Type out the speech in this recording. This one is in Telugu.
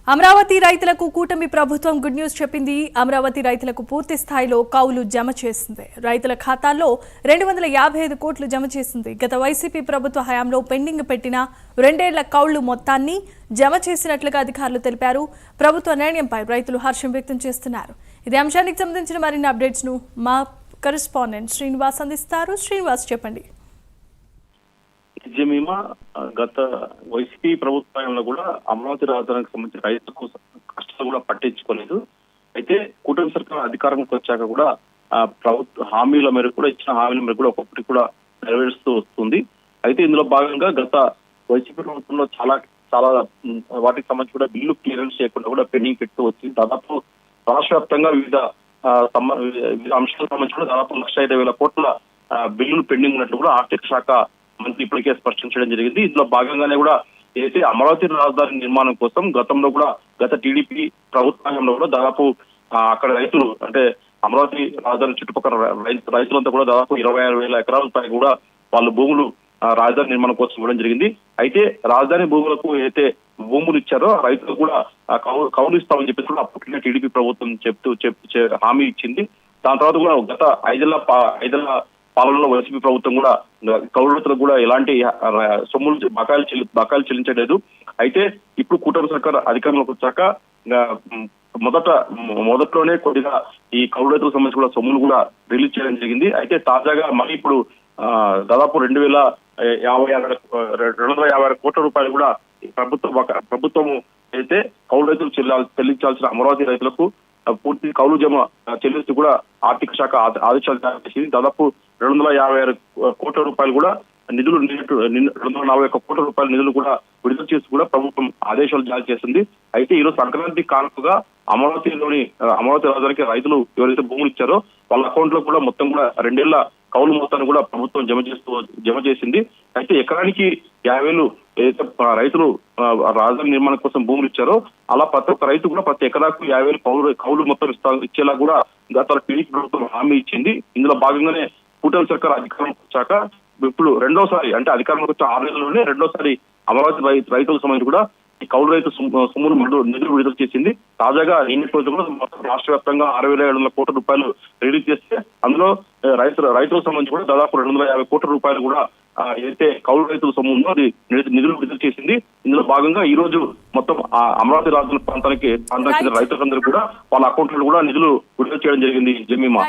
అమరావతి రైతులకు కూటమి ప్రభుత్వం గుడ్ న్యూస్ చెప్పింది. అమరావతి రైతులకు పూర్తి స్థాయిలో కౌలు జమ చేసింది. రైతుల ఖాతాల్లో 255 కోట్లు జమ చేసింది. గత వైసీపీ ప్రభుత్వ హయాంలో పెండింగ్ పెట్టిన 2 ఏళ్ల కౌలు మొత్తాన్ని జమ చేసినట్లుగా అధికారులు తెలిపారు. ప్రభుత్వ నిర్ణయంపై రైతులు హర్షం వ్యక్తం చేస్తున్నారు. ఇదే అంశానికి సంబంధించిన మరిన్ని అప్డేట్స్ ను మా కరెస్పాండెంట్ శ్రీనివాస్ అందిస్తారు. శ్రీనివాస్, చెప్పండి. నిజమేమా గత వైసీపీ ప్రభుత్వంలో కూడా అమరావతి రాజధానికి సంబంధించిన రైతులకు కష్టాలు కూడా పట్టించుకోలేదు. అయితే కూటమి సర్కార్ అధికారంలోకి వచ్చాక కూడా ప్రభుత్వ హామీల మేరకు కూడా ఇచ్చిన హామీల మేరకు కూడా ఒక్కొక్కటి కూడా నెరవేరుస్తూ వస్తుంది. అయితే ఇందులో భాగంగా గత వైసీపీ ప్రభుత్వంలో చాలా వాటికి సంబంధించి కూడా బిల్లు క్లియరెన్స్ చేయకుండా కూడా పెండింగ్ పెడుతూ వచ్చింది. దాదాపు రాష్ట్ర వ్యాప్తంగా వివిధ అంశాలకు సంబంధించి కూడా దాదాపు 1,05,000 కోట్ల బిల్లులు పెండింగ్ ఉన్నట్లు కూడా ఆర్థిక శాఖ మంత్రి ఇప్పటికే స్పష్టం చేయడం జరిగింది. ఇందులో భాగంగానే కూడా ఏదైతే అమరావతి రాజధాని నిర్మాణం కోసం గతంలో కూడా గత టీడీపీ ప్రభుత్వంలో కూడా దాదాపు అక్కడ రైతులు అంటే అమరావతి రాజధాని చుట్టుపక్కల రైతులంతా కూడా దాదాపు 26,000 ఎకరాల పై కూడా వాళ్ళ భూములు రాజధాని నిర్మాణం కోసం ఇవ్వడం జరిగింది. అయితే రాజధాని భూములకు ఏదైతే భూములు ఇచ్చారో రైతులకు కూడా కౌలు ఇస్తామని చెప్పేసి కూడా అప్పట్లో టీడీపీ ప్రభుత్వం చెప్తూ హామీ ఇచ్చింది. దాని తర్వాత కూడా గత 5 ఏళ్ల పాలనలో వైసీపీ ప్రభుత్వం కూడా కౌలు రైతులకు కూడా ఎలాంటి సొమ్ములు బకాయిలు చెల్లించలేదు. అయితే ఇప్పుడు కూటమి సర్కార్ అధికారంలోకి వచ్చాక మొదట్లోనే కొద్దిగా ఈ కౌలు రైతులకు సంబంధించి కూడా సొమ్ములు కూడా రిలీజ్ చేయడం జరిగింది. అయితే తాజాగా మళ్ళీ ఇప్పుడు దాదాపు 250 కోట్ల రూపాయలు కూడా ప్రభుత్వం అయితే కౌలు రైతులు చెల్లించాల్సిన అమరావతి రైతులకు పూర్తి కౌలు జమ చెల్లిస్తూ కూడా ఆర్థిక శాఖ ఆదేశాలు జారీ చేసింది. దాదాపు 256 కోట్ల రూపాయలు కూడా నిధులు 241 కోట్ల రూపాయల నిధులు కూడా విడుదల చేసి కూడా ప్రభుత్వం ఆదేశాలు జారీ చేసింది. అయితే ఈరోజు సంక్రాంతి కానుకగా అమరావతి రాజధానికి రైతులు ఎవరైతే భూములు ఇచ్చారో వాళ్ళ అకౌంట్ లో కూడా మొత్తం కూడా 2 ఏళ్ల కౌలు మొత్తాన్ని కూడా ప్రభుత్వం జమ చేసింది. అయితే ఎకరానికి 50,000 ఏదైతే రైతులు రాజధాని నిర్మాణం కోసం భూములు ఇచ్చారో అలా ప్రతి ఒక్క రైతు కూడా ప్రతి ఎకరాకు 50,000 కౌలు మొత్తం ఇచ్చేలా కూడా గత టీడీపీ ప్రభుత్వం హామీ ఇచ్చింది. ఇందులో భాగంగానే కూటమి సర్కార్ అధికారంలోకి వచ్చాక ఇప్పుడు రెండోసారి అంటే అధికారంలోకి వచ్చే 6 నెలల్లోనే రెండోసారి అమరావతి రైతులకు సంబంధించి కూడా ఈ కౌలు రైతు సొమ్మును నిధులు విడుదల చేసింది. తాజాగా నిన్నటి రోజు కూడా మొత్తం రాష్ట్ర వ్యాప్తంగా 6,700 కోట్ల రూపాయలు రిలీజ్ చేస్తే అందులో రైతులకు సంబంధించి కూడా దాదాపు 250 కోట్ల రూపాయలు కూడా ఏదైతే కౌలు రైతుల సొమ్ము ఉందో అది నిధులు విడుదల చేసింది. ఇందులో భాగంగా ఈ రోజు మొత్తం అమరావతి రాజధాని ప్రాంతానికి చెందిన రైతులందరూ కూడా వాళ్ళ అకౌంట్లో కూడా నిధులు విడుదల చేయడం జరిగింది. జమీమా.